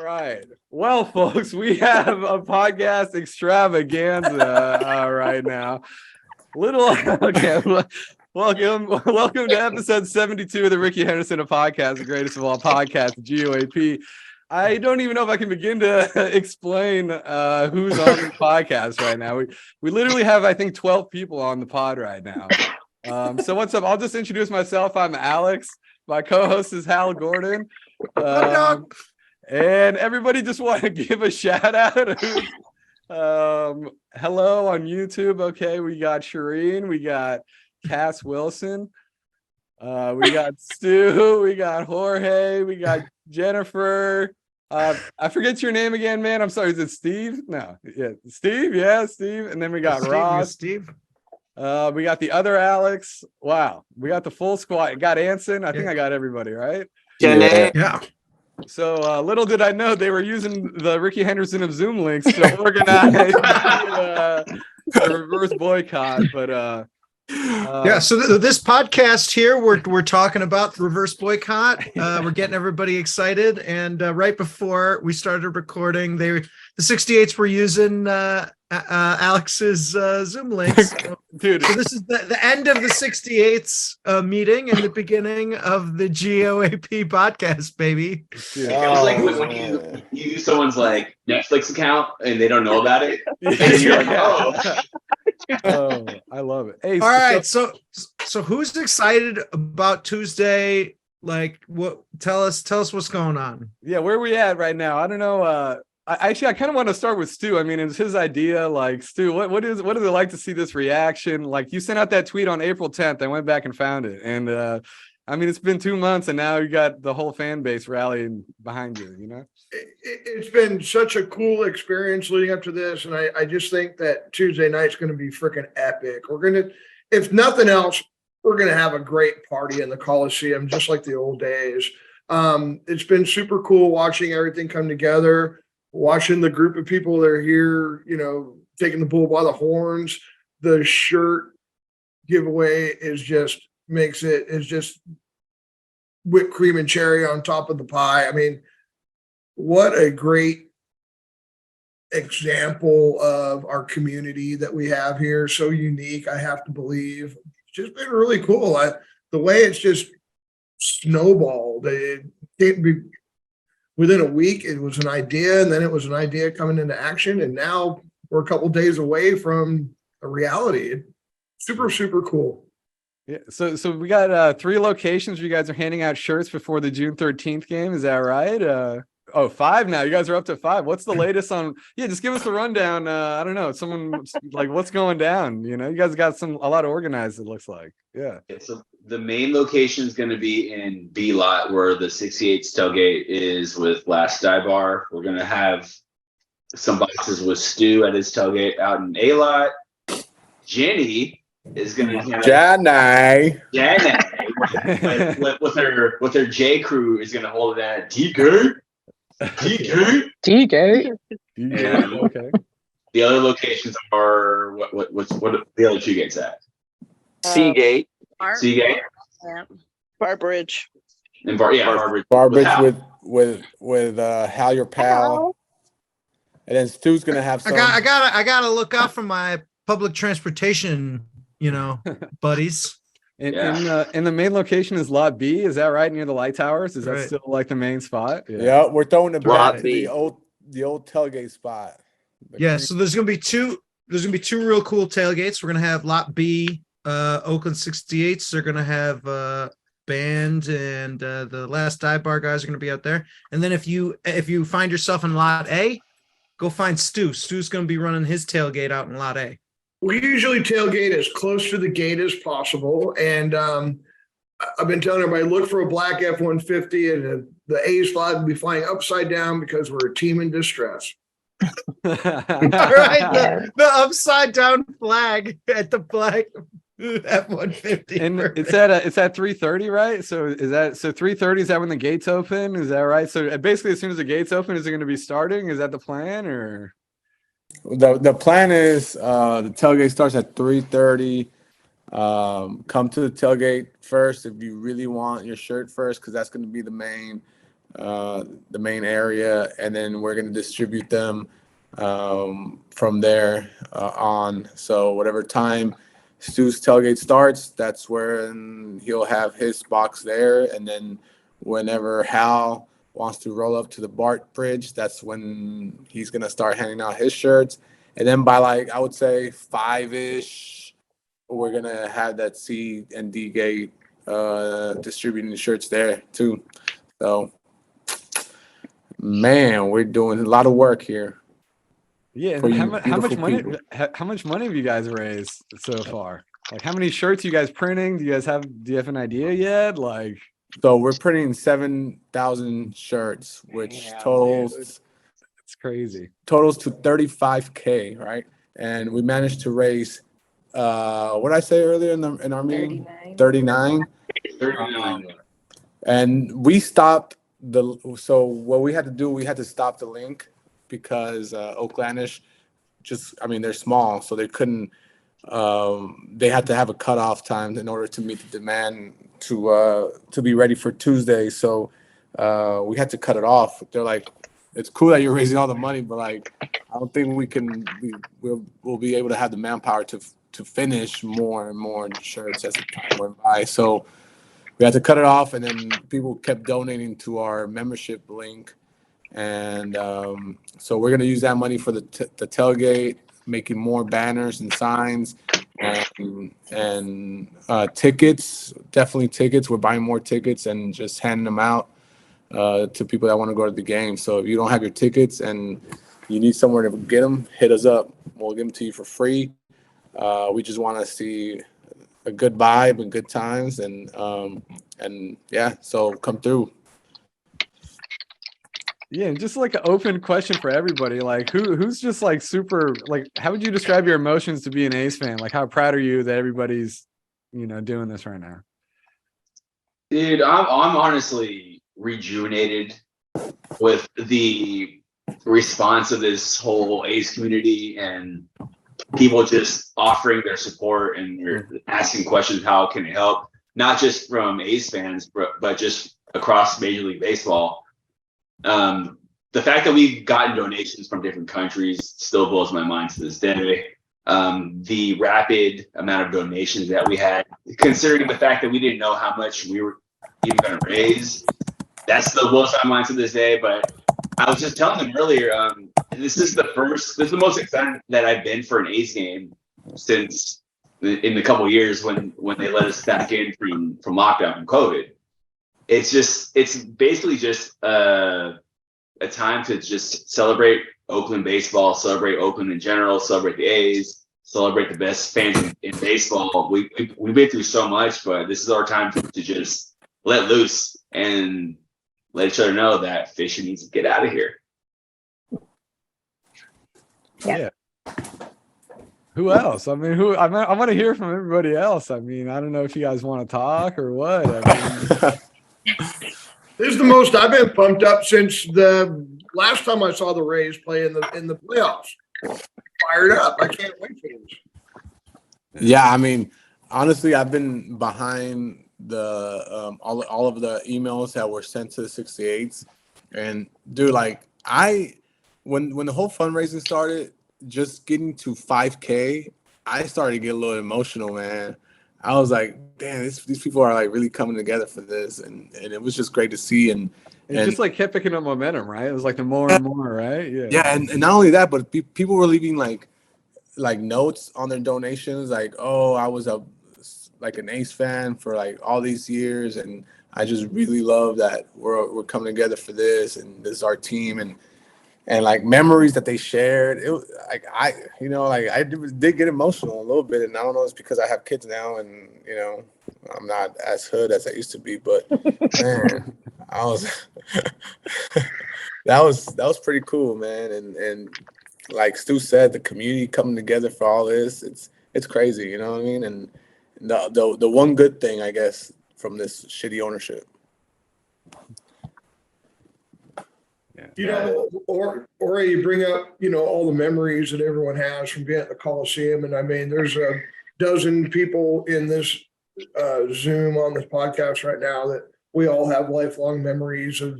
right. Well, folks, we have a podcast extravaganza right now. Okay. Welcome to episode 72 of the Ricky Henderson of Podcast, the greatest of all podcasts, GOAP. I don't even know if I can begin to explain who's on the podcast right now. We literally have, I think, 12 people on the pod right now. So what's up? I'll just introduce myself. I'm Alex. My co-host is Hal Gordon. And everybody just want to give a shout out. Hello on YouTube. Okay, we got Shireen, we got Cass Wilson, we got Stu, we got Jorge, we got Jennifer. I forget your name again, man. I'm sorry. Is it Steve? No, yeah, Steve. Yeah, Steve. And then we got Ross. Steve. We got the other Alex. Wow, we got the full squad. Got Anson. I think I got everybody right. Yeah. So little did I know they were using the Ricky Henderson of Zoom links to organize the reverse boycott. But so this podcast here, we're talking about the reverse boycott. We're getting everybody excited, and right before we started recording, the 68s were using Alex's Zoom links. Dude, so this is the end of the 68s meeting and the beginning of the GOAP podcast, baby. Dude. It was like when you use someone's like Netflix account and they don't know about it, and then you're like, oh. Oh, I love it. Hey, all right, so who's excited about Tuesday? Like, what? Tell us what's going on. Yeah, where are we at right now? I don't know. I kind of want to start with Stu. I mean, it's his idea. Like, Stu, what is it like to see this reaction? Like, you sent out that tweet on April 10th. I went back and found it, and I mean, it's been 2 months, and now you got the whole fan base rallying behind you. You know, it's been such a cool experience leading up to this, and I just think that Tuesday night's going to be freaking epic. We're gonna, if nothing else, we're gonna have a great party in the Coliseum, just like the old days. It's been super cool watching everything come together. Watching the group of people that are here, you know, taking the bull by the horns. The shirt giveaway is just whipped cream and cherry on top of the pie. I mean, what a great example of our community that we have here. So unique, I have to believe. It's just been really cool. The way it's just snowballed. It can't be. Within a week, it was an idea, and then it was an idea coming into action, and now we're a couple days away from a reality. Super, super cool. Yeah. So we got 3 locations where you guys are handing out shirts before the June 13th game. Is that right? 5 now. You guys are up to 5. What's the latest on? Yeah, just give us the rundown. I don't know. Someone like what's going down? You know, you guys got a lot organized. It looks like. Yeah. So the main location is going to be in B lot, where the 68's tailgate is with Last Dive Bar. We're going to have some boxes with Stu at his tailgate out in A lot. Jenny is going to have with her J crew is going to hold it at TK. Okay. The other locations are what the other 2 gates at? Seagate. Seagate. Yeah. Bar Bridge. And Barbridge. Barbridge with Hal your pal. And then Stu's gonna have some. I gotta look out for my public transportation, buddies. And the main location is Lot B. Is that right, near the light towers? Is that still like the main spot? Yeah, we're throwing it back to B. the old tailgate spot. Yeah, so there's gonna be two real cool tailgates. We're gonna have Lot B, Oakland 68s. They're gonna have band, and the Last Dive Bar guys are gonna be out there. And then if you find yourself in Lot A, go find Stu. Stu's gonna be running his tailgate out in Lot A. We usually tailgate as close to the gate as possible, and I've been telling everybody, look for a black F-150, and the A's flag will be flying upside down because we're a team in distress. All right, the upside down flag at the black F-150. And it's at 3:30, right? So 3:30, is that when the gates open? Is that right? So basically, as soon as the gates open, is it going to be starting? Is that the plan, or? The plan is the tailgate starts at 3:30. Come to the tailgate first if you really want your shirt first, because that's going to be the main the main area, and then we're going to distribute them from there on. So whatever time Stu's tailgate starts, that's when he'll have his box there, and then whenever Hal wants to roll up to the BART bridge, that's when he's going to start handing out his shirts. And then by like, I would say 5-ish, we're going to have that C and D gate distributing the shirts there too. So, man, we're doing a lot of work here. Yeah, for and you how much beautiful money? people. How much money have you guys raised so far? Like, how many shirts you guys printing? Do you have an idea yet? Like, So we're printing 7,000 shirts, which damn, totals dude, it's crazy. to 35K, right? And we managed to raise what did I say earlier in our meeting? 39. 39. And we stopped so what we had to do, we had to stop the link because Oaklandish they're small, so they couldn't they had to have a cutoff time in order to meet the demand to be ready for Tuesday. So we had to cut it off. They're like, it's cool that you're raising all the money, but like, I don't think we'll be able to have the manpower to finish more and more shirts as the time went by. So we had to cut it off, and then people kept donating to our membership link. And so we're going to use that money for the tailgate, making more banners and signs and tickets, definitely tickets. We're buying more tickets and just handing them out to people that want to go to the game. So if you don't have your tickets and you need somewhere to get them, hit us up. We'll give them to you for free. We just want to see a good vibe and good times, and yeah, so come through. Yeah, and just like an open question for everybody. Like, who's just like super, like, how would you describe your emotions to be an A's fan? Like, how proud are you that everybody's, doing this right now? Dude, I'm honestly rejuvenated with the response of this whole A's community and people just offering their support and they're asking questions, how can it help? Not just from A's fans, but just across Major League Baseball. The fact that we've gotten donations from different countries still blows my mind to this day. The rapid amount of donations that we had, considering the fact that we didn't know how much we were even going to raise, that still blows my mind to this day. But I was just telling them earlier, this is the most excited that I've been for an A's game since in the couple of years when they let us back in from lockdown and COVID. It's basically just a time to just celebrate Oakland baseball, celebrate Oakland in general, celebrate the A's, celebrate the best fans in baseball. We've been through so much, but this is our time to just let loose and let each other know that Fisher needs to get out of here. Yeah. Who else? I mean, I want to hear from everybody else. I mean, I don't know if you guys want to talk or what. I mean, This is the most I've been pumped up since the last time I saw the Rays play in the playoffs. Fired up. I can't wait for this. Yeah, I mean, honestly, I've been behind the all of the emails that were sent to the 68s, and dude, like when the whole fundraising started, just getting to 5K, I started to get a little emotional, man. I was like, damn, these people are like really coming together for this, and it was just great to see. And just like kept picking up momentum, right? It was like the more and more, right? Yeah. Yeah, and not only that, but people were leaving like notes on their donations, like, oh, I was an Ace fan for like all these years, and I just really love that we're coming together for this, and this is our team, and like memories that they shared. It was like I did get emotional a little bit, and I don't know, it's because I have kids now, and I'm not as hood as I used to be, but man, I was that was pretty cool, man, and like Stu said, the community coming together for all this, it's crazy, you know what I mean? And the one good thing, I guess, from this shitty ownership. Or you bring up, all the memories that everyone has from being at the Coliseum. And I mean, there's a dozen people in this Zoom on this podcast right now that we all have lifelong memories of,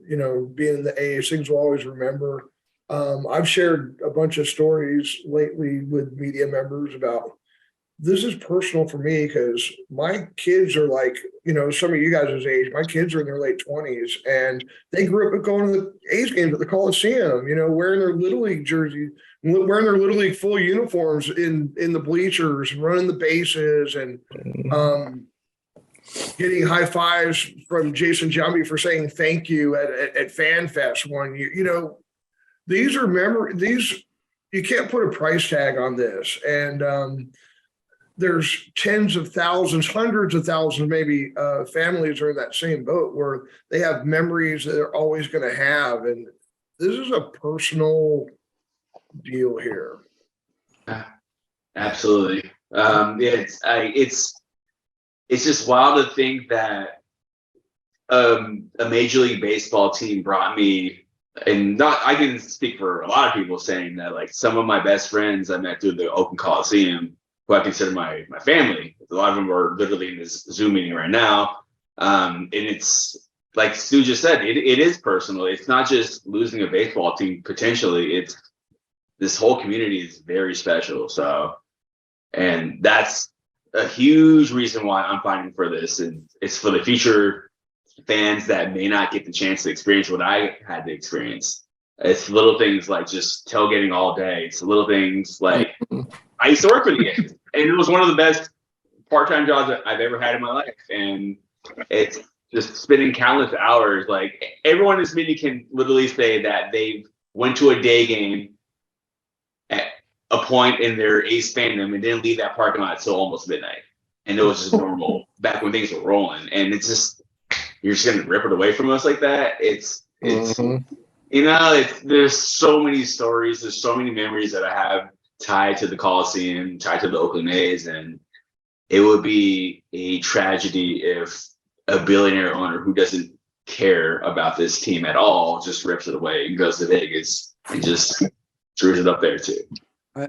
being in the A's, things we'll always remember. I've shared a bunch of stories lately with media members about this is personal for me because my kids are like, some of you guys' age, my kids are in their late 20s and they grew up going to the A's games at the Coliseum, wearing their Little League jersey, wearing their Little League full uniforms in the bleachers, running the bases and getting high fives from Jason Jumby for saying thank you at Fan Fest one year. These are you can't put a price tag on this. And there's tens of thousands, hundreds of thousands, maybe families are in that same boat where they have memories that they're always going to have. And this is a personal deal here. Absolutely. It's just wild to think that a Major League Baseball team brought me, and I can speak for a lot of people saying that, like, some of my best friends I met through the Oakland Coliseum, who I consider my family. A lot of them are literally in this Zoom meeting right now. And it's like Stu just said, it is personal. It's not just losing a baseball team potentially. It's this whole community is very special. So, and that's a huge reason why I'm fighting for this. And it's for the future fans that may not get the chance to experience what I had to experience. It's little things like just tailgating all day. It's little things like I used to work for the A's, and it was one of the best part-time jobs that I've ever had in my life. And it's just spending countless hours. Like, everyone in this meeting can literally say that they went to a day game at a point in their A's fandom and didn't leave that parking lot until almost midnight. And it was just normal back when things were rolling. And it's just, you're just going to rip it away from us like that. It's there's so many stories. There's so many memories that I have tied to the Coliseum, tied to the Oakland A's, and it would be a tragedy if a billionaire owner who doesn't care about this team at all just rips it away and goes to Vegas and just screws it up there too.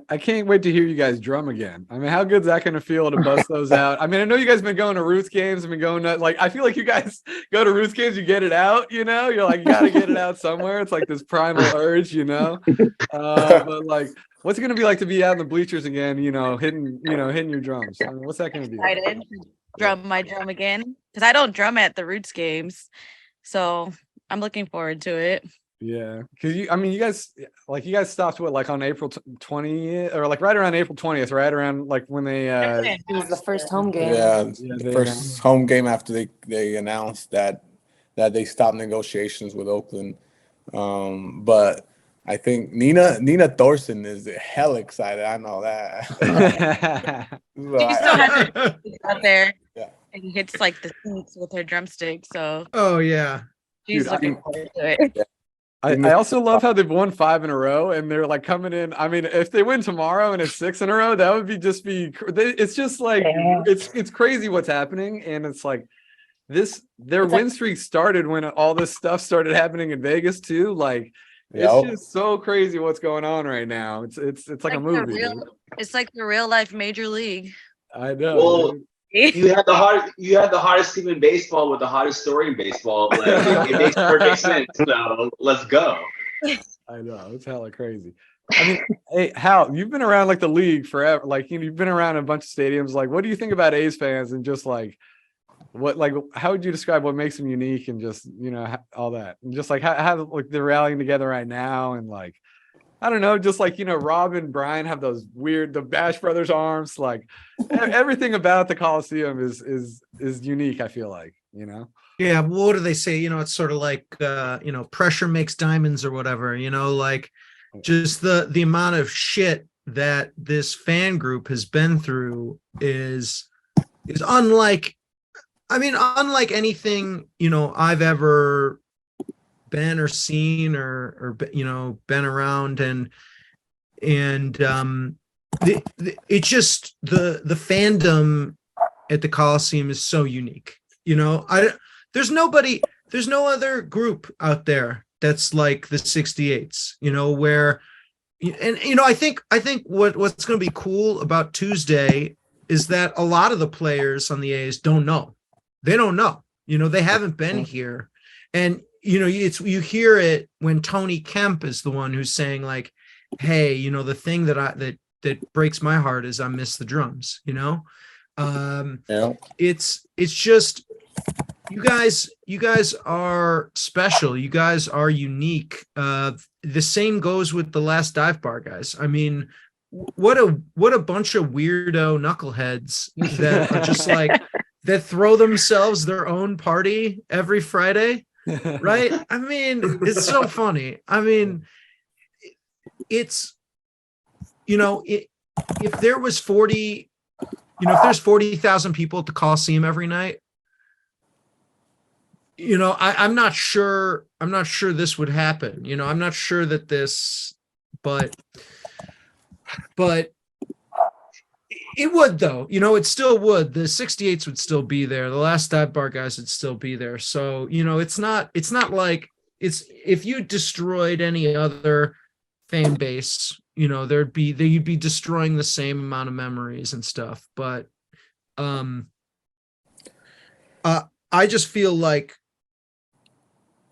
I can't wait to hear you guys drum again. I mean, how good's that going to feel to bust those out? I mean, I know you guys been going to Roots games. I've been going to, like, I feel like you guys go to Roots games, you get it out, you're like, you got to get it out somewhere. It's like this primal urge, but like, what's it going to be like to be out in the bleachers again, hitting your drums? I mean, what's that going to be like? Excited to drum my drum again because I don't drum at the Roots games. So I'm looking forward to it. Yeah, because you guys stopped on April 20th or like right around April 20th, right around like when they It was the first home game. Yeah, the first home game after they announced that they stopped negotiations with Oakland. But I think Nina Thorson is hell excited. I know that. She still has it out there. Yeah. And hits like the seats with her drumstick. So Oh yeah. she's Dude, looking forward to it. Yeah. I also love how they've won 5 in a row and they're like coming in. I mean, if they win tomorrow and it's 6 in a row, that would be it's just like it's crazy what's happening. And it's like their win streak started when all this stuff started happening in Vegas too. Like, it's just so crazy what's going on right now. It's like a movie. It's like the real life major league. I know. Well, you had the hottest team in baseball with the hottest story in baseball. Like, it makes perfect sense. So let's go. I know, it's hella crazy. I mean, hey, Hal, you've been around like the league forever. Like, you've been around a bunch of stadiums. Like, what do you think about A's fans and just like how would you describe what makes them unique and just all that, and just like how like they're rallying together right now, and like, I don't know, just like, Rob and Brian have those weird, the Bash Brothers arms, like everything about the Coliseum is unique, I feel like, Yeah, what do they say? It's sort of like pressure makes diamonds or whatever, like just the amount of shit that this fan group has been through is unlike anything, I've ever been or seen or been around, and it's just the fandom at the Coliseum is so unique. There's no other group out there that's like the 68s, where, and I think what's going to be cool about Tuesday is that a lot of the players on the A's don't know. They don't know, they haven't been here. And you hear it when Tony Kemp is the one who's saying like, hey, the thing that breaks my heart is I miss the drums, Yeah. it's just you guys are special. You guys are unique. The same goes with the Last Dive Bar guys. I mean, what a bunch of weirdo knuckleheads that are just like that throw themselves their own party every Friday, right? I mean, it's so funny. I mean, it's if there was 40, if there's 40,000 people at the Coliseum every night, I'm not sure this would happen. I'm not sure that this, but it would though. It still would. The 68s would still be there. The Last Dive Bar guys would still be there. So, it's not like if you destroyed any other fan base, you'd be destroying the same amount of memories and stuff. But I just feel like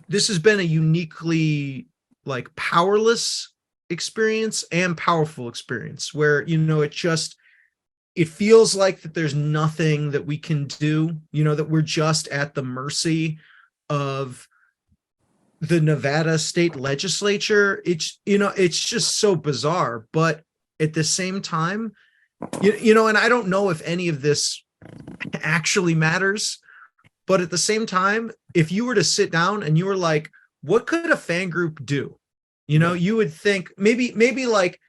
this has been a uniquely like powerless experience and powerful experience where, it feels like that there's nothing that we can do, that we're just at the mercy of the Nevada state legislature. It's just so bizarre, but at the same time, and I don't know if any of this actually matters, but at the same time, if you were to sit down and you were like, what could a fan group do? You would think maybe like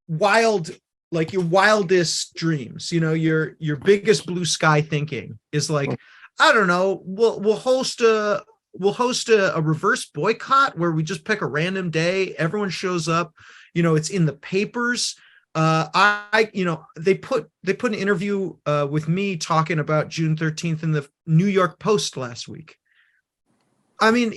your wildest dreams, your biggest blue sky thinking is like, I don't know, we'll host a reverse boycott where we just pick a random day, everyone shows up, it's in the papers. They put an interview with me talking about June 13th in the New York Post last week. I mean,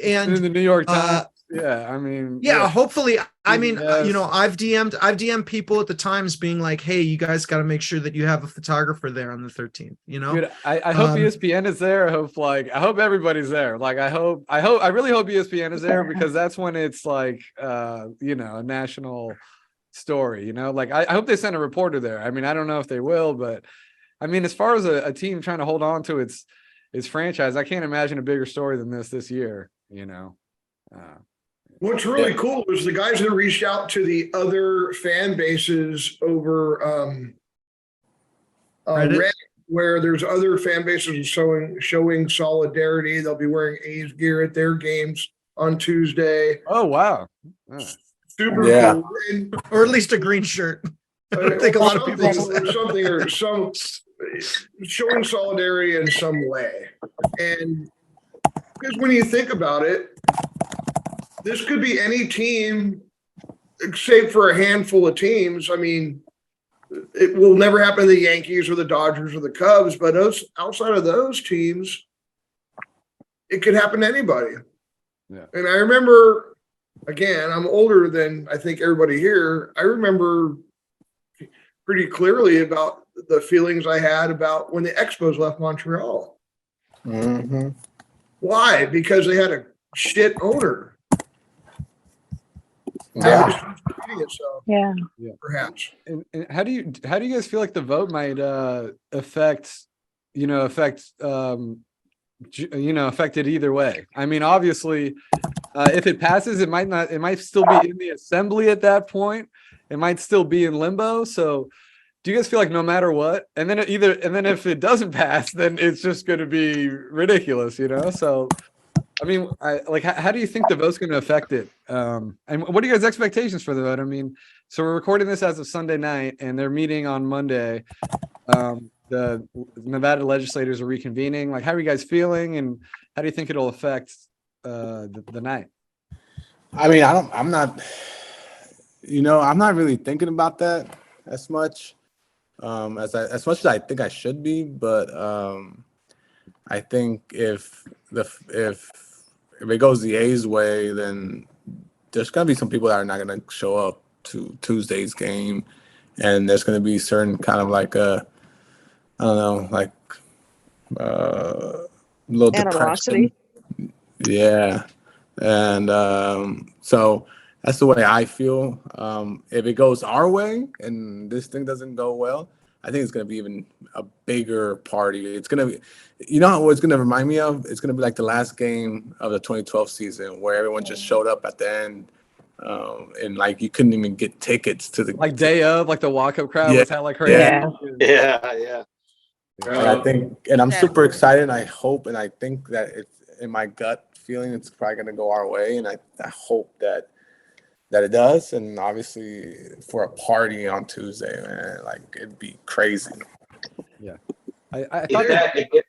and in the New York Times. I mean, hopefully. I mean, yes. I've DM'd people at the Times being like, hey, you guys got to make sure that you have a photographer there on the 13th, Dude, I hope ESPN is there. I hope everybody's there. Like, I really hope ESPN is there because that's when it's like, a national story, like I hope they send a reporter there. I mean, I don't know if they will, but I mean, as far as a team trying to hold on to its franchise, I can't imagine a bigger story than this year, What's really cool is the guys that reached out to the other fan bases over Reddit, where there's other fan bases showing solidarity. They'll be wearing A's gear at their games on Tuesday. Oh wow. Super cool. Or at least a green shirt. I don't think a lot of people some showing solidarity in some way. And because when you think about it, this could be any team, except for a handful of teams. I mean, it will never happen to the Yankees or the Dodgers or the Cubs, but outside of those teams, it could happen to anybody. Yeah. And I remember, again, I'm older than I think everybody here. I remember pretty clearly about the feelings I had about when the Expos left Montreal. Mm-hmm. Why? Because they had a shit owner. Yeah. Perhaps. And how do you guys feel like the vote might affect it either way? I mean, obviously, if it passes, it might still be in the assembly at that point. It might still be in limbo. So do you guys feel like no matter what, and then if it doesn't pass, then it's just going to be ridiculous, So, I mean, how do you think the vote's going to affect it? And what are your guys' expectations for the vote? I mean, so we're recording this as of Sunday night, and they're meeting on Monday. The Nevada legislators are reconvening. Like, how are you guys feeling, and how do you think it'll affect the night? I mean, I'm not really thinking about that as much as much as I think I should be, but I think if it goes the A's way, then there's gonna be some people that are not gonna show up to Tuesday's game, and there's gonna be certain kind of like little animosity. depression. Yeah. And so that's the way I feel. If it goes our way and this thing doesn't go well, I think it's going to be even a bigger party. It's going to be, you know what it's going to remind me of? It's going to be like the last game of the 2012 season where everyone just showed up at the end. And like you couldn't even get tickets to the Like day of, like the walk-up crowd Yeah. was had like crazy. Yeah. And I think, and I'm super excited. And I hope, and I think that it's in my gut feeling, it's probably going to go our way. And I hope that it does. And obviously for a party on Tuesday, man, like it'd be crazy. Yeah. I thought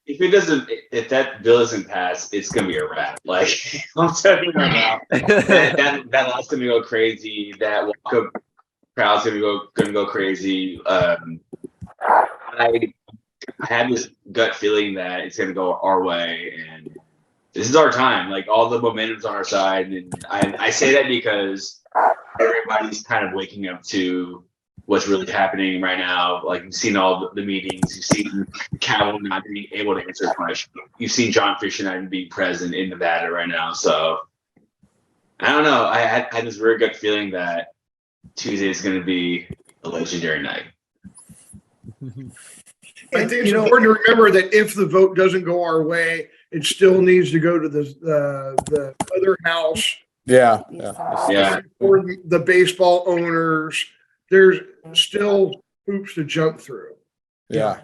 If that bill doesn't pass, it's gonna be a wrap. Like I'm telling you right now, that lot's gonna go crazy. That walk-up crowd's gonna go crazy. I have this gut feeling that it's gonna go our way, and this is our time. Like all the momentum's on our side, and I say that because everybody's kind of waking up to what's really happening right now. Like you've seen all the meetings, you've seen Cal not being able to answer a question, you've seen John Fisher not even being present in Nevada right now. So I don't know. I had this very good feeling that Tuesday is going to be a legendary night. I think it's important to remember that if the vote doesn't go our way, it still needs to go to the other house. Yeah. For the baseball owners, there's still hoops to jump through. Yeah.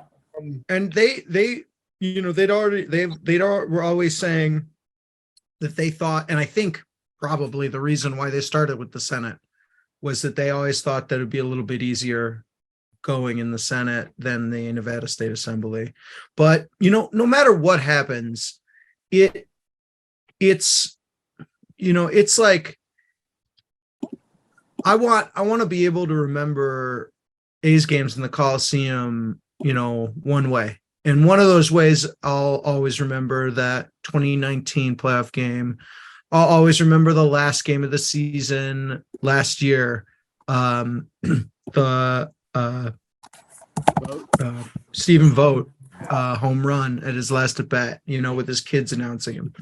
And they were always saying that they thought, and I think probably the reason why they started with the Senate was that they always thought that it'd be a little bit easier going in the Senate than the Nevada State Assembly. But no matter what happens, it's like I want to be able to remember A's games in the Coliseum, one way. And one of those ways, I'll always remember that 2019 playoff game. I'll always remember the last game of the season last year. Stephen Vogt home run at his last at bat, with his kids announcing him.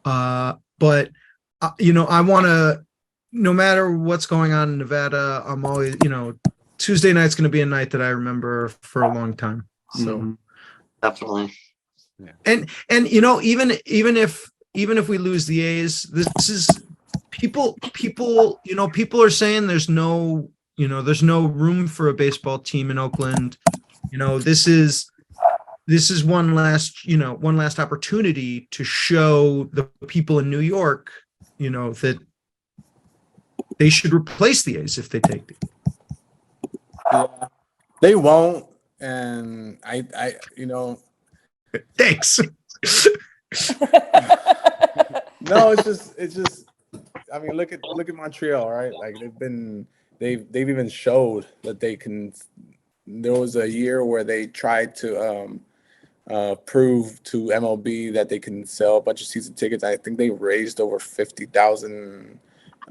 But I want to, no matter what's going on in Nevada, I'm always, Tuesday night's going to be a night that I remember for a long time. So definitely. Yeah. And even if we lose the A's, this is people are saying there's no room for a baseball team in Oakland. This is one last opportunity to show the people in New York, that they should replace the A's if they take the. Yeah. They won't, and I Thanks. No, it's just. I mean, look at Montreal, right? Like they've even showed that they can. There was a year where they tried to prove to MLB that they can sell a bunch of season tickets. I think they raised over 50,000,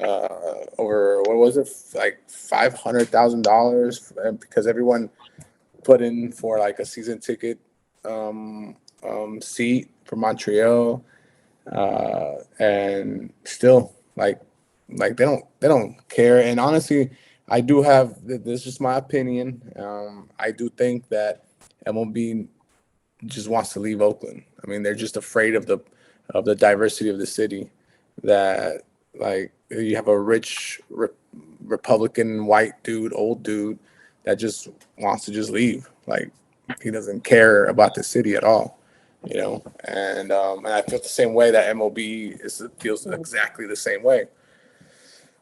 over what was it, like $500,000, because everyone put in for like a season ticket seat for Montreal, and still like they don't care. And honestly, I do have, this is just my opinion. I do think that MLB just wants to leave Oakland. I mean, they're just afraid of the diversity of the city. That like you have a rich Republican white dude, old dude, that just wants to just leave. Like he doesn't care about the city at all, And I feel the same way that MLB feels exactly the same way.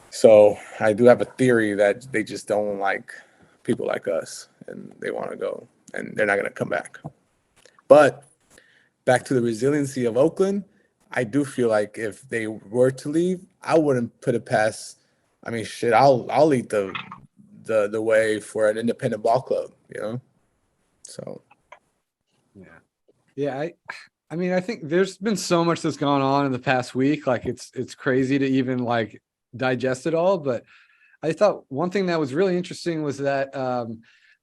So I do have a theory that they just don't like people like us, and they want to go, and they're not going to come back. But back to the resiliency of Oakland, I do feel like if they were to leave, I wouldn't put it past. I mean, shit, I'll lead the way for an independent ball club, So. Yeah. I mean, I think there's been so much that's gone on in the past week. Like it's crazy to even like digest it all. But I thought one thing that was really interesting was that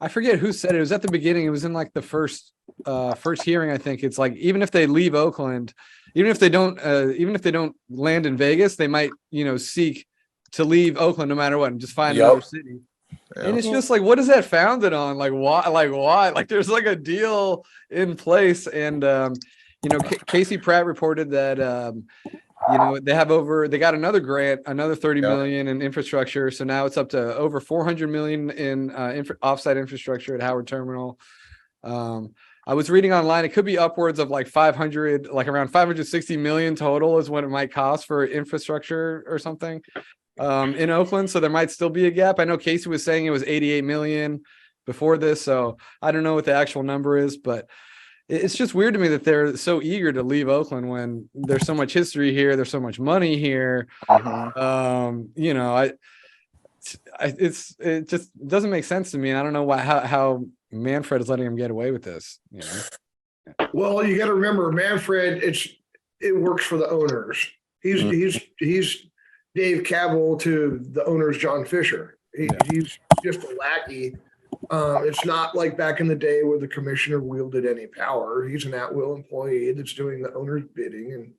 I forget who said it. It was at the beginning. It was in like the first hearing. I think it's like, even if they leave Oakland, even if they don't land in Vegas, they might, seek to leave Oakland no matter what and just find another city. Yeah. And it's just like, what is that founded on? Like, why? Like, there's like a deal in place. And, Casey Pratt reported that, they got another grant, another 30 million in infrastructure. So now it's up to over 400 million in offsite infrastructure at Howard Terminal. I was reading online, it could be upwards of like around 560 million total is what it might cost for infrastructure or something in Oakland. So there might still be a gap. I know Casey was saying it was 88 million before this. So I don't know what the actual number is, but it's just weird to me that they're so eager to leave Oakland when there's so much history here. There's so much money here. It just doesn't make sense to me. And I don't know how Manfred is letting him get away with this. Well, you got to remember, Manfred, it works for the owners. He's Dave Cabell to the owners, John Fisher. He's just a lackey. It's not like back in the day where the commissioner wielded any power. He's an at-will employee that's doing the owner's bidding.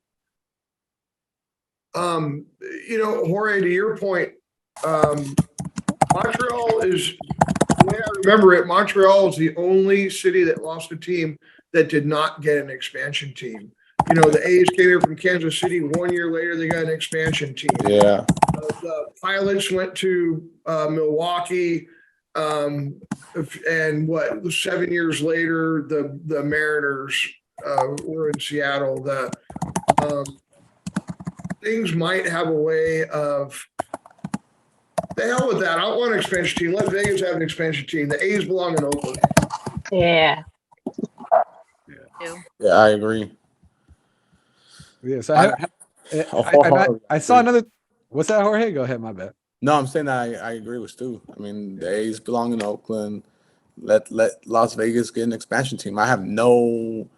And Jorge, to your point, Montreal is, the way I remember it, Montreal is the only city that lost a team that did not get an expansion team. The A's came here from Kansas City. 1 year later, they got an expansion team. Yeah. The Pilots went to Milwaukee. And 7 years later, the Mariners were in Seattle. Things might have a way of, the hell with that. I don't want an expansion team. Let Vegas have an expansion team. The A's belong in Oakland. Yeah. Yeah, I agree. Yes, I saw another. What's that, Jorge? Go ahead, my bad. No, I'm saying that I agree with Stu. I mean, the A's belong in Oakland. Let Las Vegas get an expansion team. I have nothing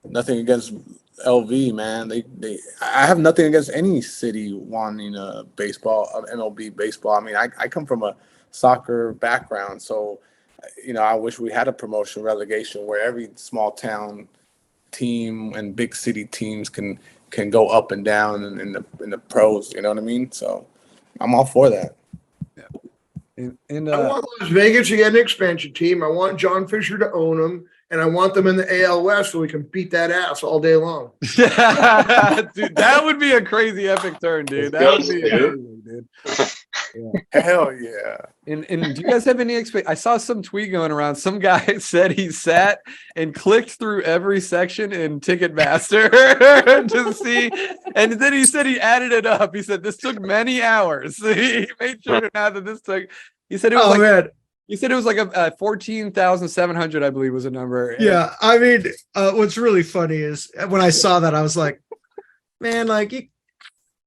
against LV, man. I have nothing against any city wanting a MLB baseball. I mean, I come from a soccer background, so I wish we had a promotion relegation where every small town team and big city teams can go up and down in the pros. You know what I mean? So I'm all for that. Yeah. I want Las Vegas to get an expansion team. I want John Fisher to own them, and I want them in the AL West so we can beat that ass all day long. Dude, that would be a crazy epic turn, dude. That would be amazing, dude. Yeah. Hell yeah. And do you guys have any I saw some tweet going around. Some guy said he sat and clicked through every section in Ticketmaster to see, and then he said he added it up. He said this took many hours. He made sure to add that this took. He said it was He said it was like a 14,700, I believe, was a number. Yeah, I mean, what's really funny is when I saw that, I was like, man, like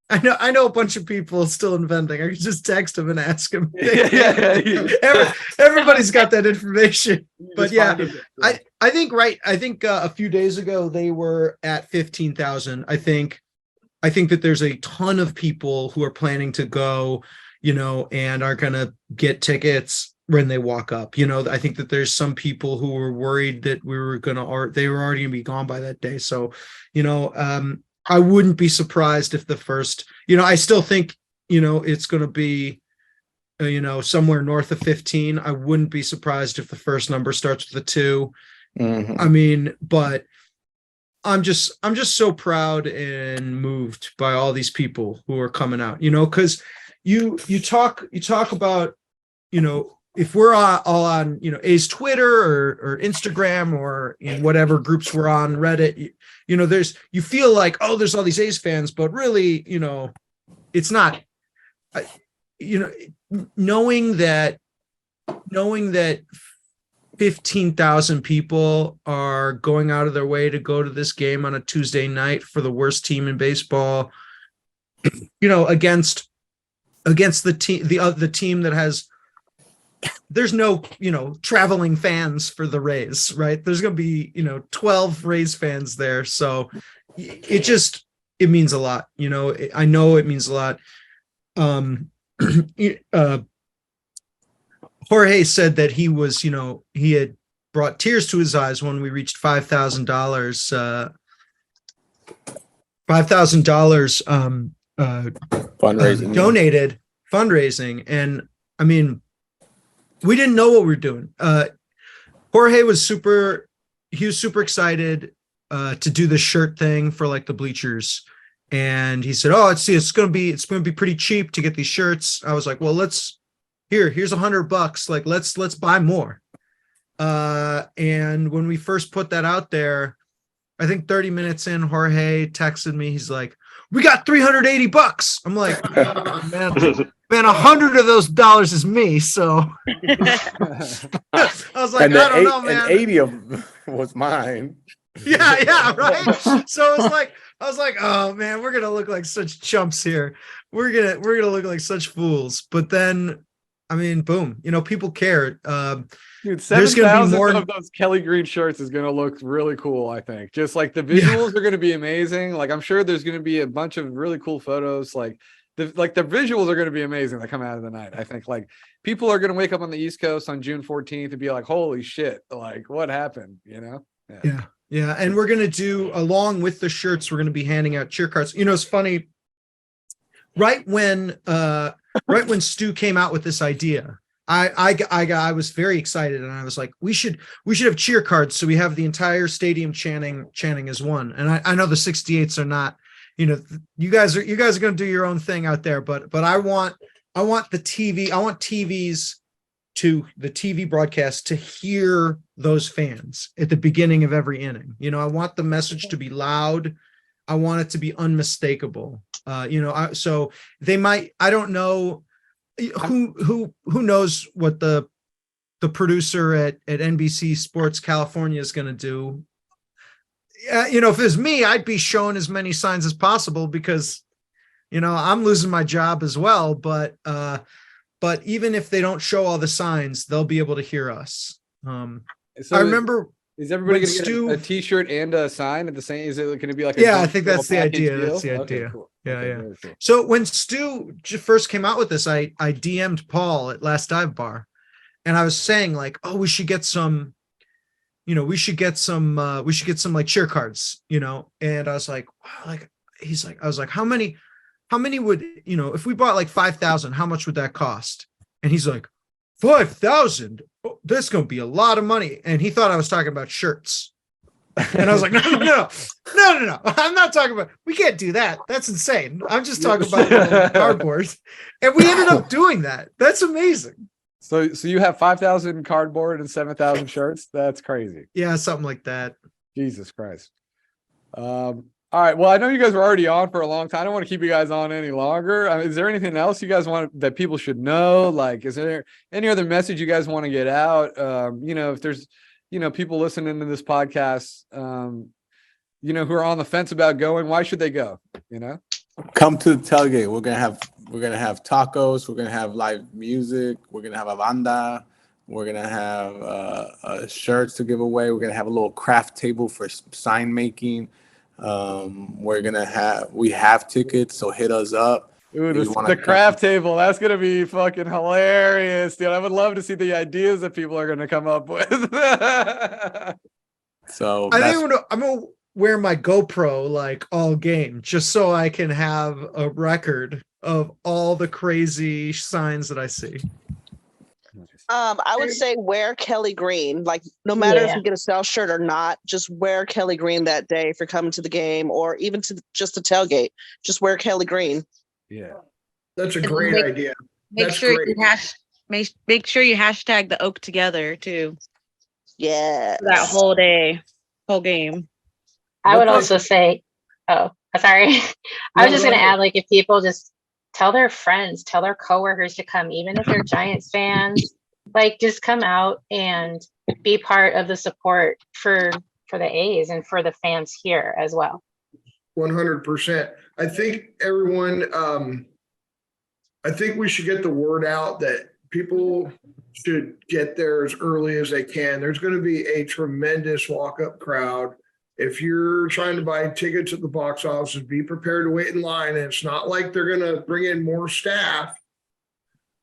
I know a bunch of people still inventing. I could just text him and ask him. Everybody's got that information. But yeah, I think a few days ago they were at 15,000. I think that there's a ton of people who are planning to go, and are gonna get tickets when they walk up. I think that there's some people who were worried that they were already gonna be gone by that day. So, I wouldn't be surprised if the first, I still think, it's going to be, somewhere north of 15. I wouldn't be surprised if the first number starts with a 2. Mm-hmm. I mean, but I'm just so proud and moved by all these people who are coming out, because you talk about, if we're all on, A's Twitter or Instagram or in whatever groups we're on, Reddit, you feel like, oh, there's all these A's fans, but really, it's not, knowing that 15,000 people are going out of their way to go to this game on a Tuesday night for the worst team in baseball, against the team that has, there's no, traveling fans for the Rays, right? There's going to be, 12 Rays fans there. So it means a lot. I know it means a lot. Jorge said that he was, he had brought tears to his eyes when we reached $5,000. $5,000 Fundraising. donated fundraising, and I mean, we didn't know what we were doing. Jorge was super excited to do the shirt thing for like the bleachers, and he said, "Oh, it's gonna be pretty cheap to get these shirts." I was like, "Well, here's $100. Like, let's buy more." And when we first put that out there, I think 30 minutes in, Jorge texted me. He's like, "We got $380." I'm like, man, 100 of those dollars is me. So I was like, I don't know, man. And 80 of them was mine. Yeah, right. So I was like, oh man, we're gonna look like such chumps here. We're gonna look like such fools. But then, I mean, boom, people care. Dude, There's gonna be more of those Kelly Green shirts is gonna look really cool. I think just like the visuals are gonna be amazing. Like I'm sure there's gonna be a bunch of really cool photos. Like the visuals are gonna be amazing that come out of the night. I think like people are gonna wake up on the East Coast on June 14th and be like, "Holy shit! Like what happened?" Yeah. And we're gonna do, along with the shirts, we're gonna be handing out cheer cards. It's funny. Right when Stu came out with this idea, I was very excited, and I was like, we should have cheer cards so we have the entire stadium chanting as one. And I know the 68s are not, you guys are going to do your own thing out there, but I want the TV broadcast to hear those fans at the beginning of every inning. I want the message to be loud. I want it to be unmistakable. So they might, I don't know who knows what the producer at NBC Sports California is going to do. If it was me, I'd be showing as many signs as possible because, I'm losing my job as well. But even if they don't show all the signs, they'll be able to hear us. I remember. Is everybody going to get a T-shirt and a sign at the same? Is it going to be like? I think that's the idea. That's the idea. Okay, cool. Yeah, okay, yeah. Cool. So when Stu first came out with this, I DM'd Paul at Last Dive Bar, and I was saying like, "Oh, we should get some like cheer cards, And I was like, wow, I was like, how many would if we bought like 5,000, how much would that cost?" And he's like, 5,000. Oh, that's gonna be a lot of money. And he thought I was talking about shirts. And I was like, no. I'm not talking about, we can't do that. That's insane. I'm just talking about cardboard. And we ended up doing that. That's amazing. So you have 5,000 cardboard and 7,000 shirts? That's crazy. Yeah, something like that. Jesus Christ. All right. Well, I know you guys were already on for a long time. I don't want to keep you guys on any longer. Is there anything else you guys want that people should know? Like, is there any other message you guys want to get out? If there's, people listening to this podcast, who are on the fence about going, why should they go? Come to the tailgate. We're gonna have tacos. We're gonna have live music. We're gonna have a banda. We're gonna have shirts to give away. We're gonna have a little craft table for sign making. We have tickets, so hit us up. Ooh, the craft table, that's gonna be fucking hilarious, dude. I would love to see the ideas that people are gonna come up with. So I think I'm gonna wear my GoPro like all game just so I can have a record of all the crazy signs that I see. I would say wear Kelly Green. Like, no matter if you get a sell shirt or not, just wear Kelly Green that day if you're coming to the game or even to just the tailgate. Just wear Kelly Green. Yeah, that's a great idea. Make sure you hashtag the Oak together too. Yeah, that whole day, whole game. I would also say, oh, sorry. I was just going to add, like, if people just tell their friends, tell their coworkers to come, even if they're Giants fans. Like, just come out and be part of the support for the A's and for the fans here as well. 100%. I think everyone, I think we should get the word out that people should get there as early as they can. There's going to be a tremendous walk-up crowd. If you're trying to buy tickets at the box office, be prepared to wait in line. And it's not like they're going to bring in more staff.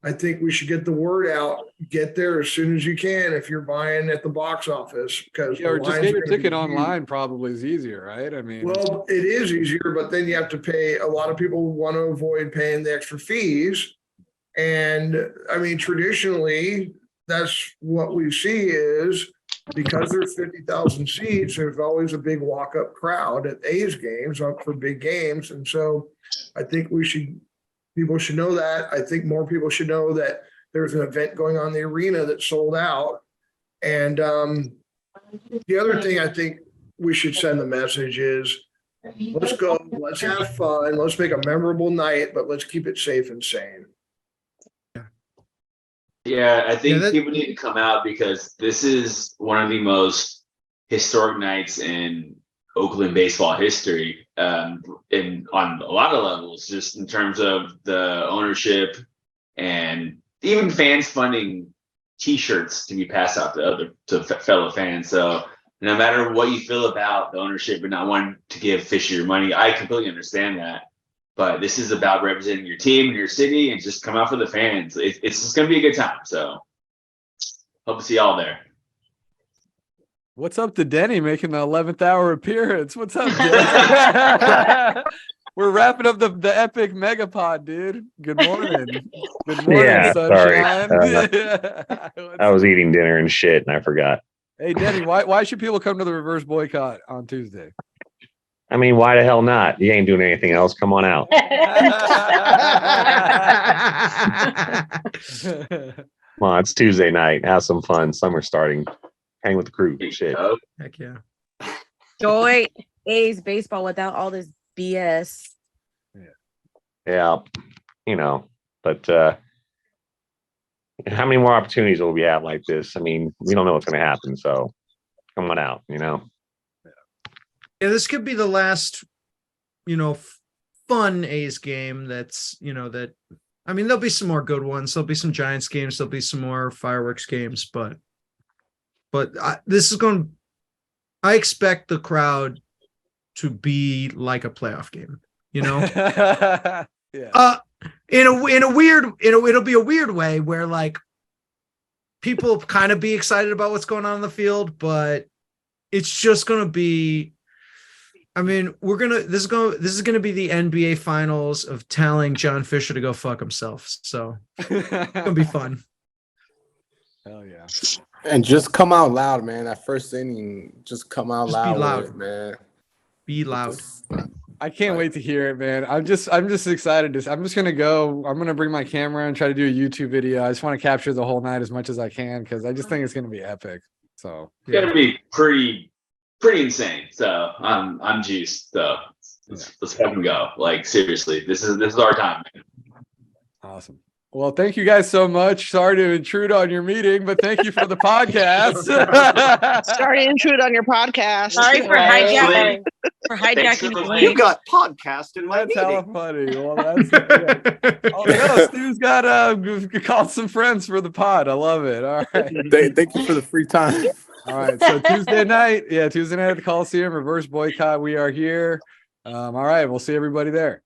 I think we should get the word out. Get there as soon as you can if you're buying at the box office, because Yeah, or just get your ticket online probably is easier, right? I mean, well, it is easier, but then you have to pay. A lot of people want to avoid paying the extra fees. And I mean, traditionally, that's what we see is because there's 50,000 seats, there's always a big walk-up crowd at A's games for big games. And so I think people should know that. I think more people should know that there's an event going on in the arena that sold out. And the other thing I think we should send the message is, let's go, let's have fun, let's make a memorable night, but let's keep it safe and sane. Yeah, I think people need to come out because this is one of the most historic nights in Oakland baseball history, and on a lot of levels, just in terms of the ownership and even fans funding T-shirts to be passed out to fellow fans. So no matter what you feel about the ownership and not wanting to give Fisher your money, I completely understand that. But this is about representing your team and your city, and just come out for the fans. It's just going to be a good time. So hope to see y'all there. what's up to Denny making the 11th hour appearance? What's up, Denny? We're wrapping up the epic megapod, dude. Good morning. Good morning, Yeah, sorry. sunshine. I was eating dinner and shit, and I forgot. Hey, Denny, why should people come to the reverse boycott on Tuesday? I mean, why the hell not? You ain't doing anything else. Come on out. Come on, it's Tuesday night. Have some fun. Summer's starting. Hang with the crew. Shit. Heck yeah. Joy A's baseball without all this BS. Yeah, but how many more opportunities will we have like this? I mean, we don't know what's going to happen. So come on out, Yeah, this could be the last, fun A's game. There'll be some more good ones. There'll be some Giants games. There'll be some more fireworks games. But I expect the crowd to be like a playoff game. Yeah. It'll be a weird way where like people kind of be excited about what's going on in the field, but it's just going to be. I mean, this is gonna be the NBA finals of telling John Fisher to go fuck himself. So it's gonna be fun. Hell yeah. And just come out loud, man. That first inning, just come out Just loud, be loud. with it, man. Be loud. I can't wait to hear it, man. I'm just excited. I'm just gonna go. I'm gonna bring my camera and try to do a YouTube video. I just want to capture the whole night as much as I can because I just think it's gonna be epic. So It's gonna be pretty insane. So I'm juiced. So let's fucking go. Like seriously, this is our time, man. awesome. Well, thank you guys so much. Sorry to intrude on your meeting, but thank you for the podcast. Sorry to intrude on your podcast. Sorry for Right. hijacking. You got podcast in my That's hella meeting. funny. Well, that's yeah. Oh, no, Stu's got called some friends for the pod. I love it. All right. Thank you for the free time. All right. So Tuesday night at the Coliseum, reverse boycott. We are here. All right. We'll see everybody there.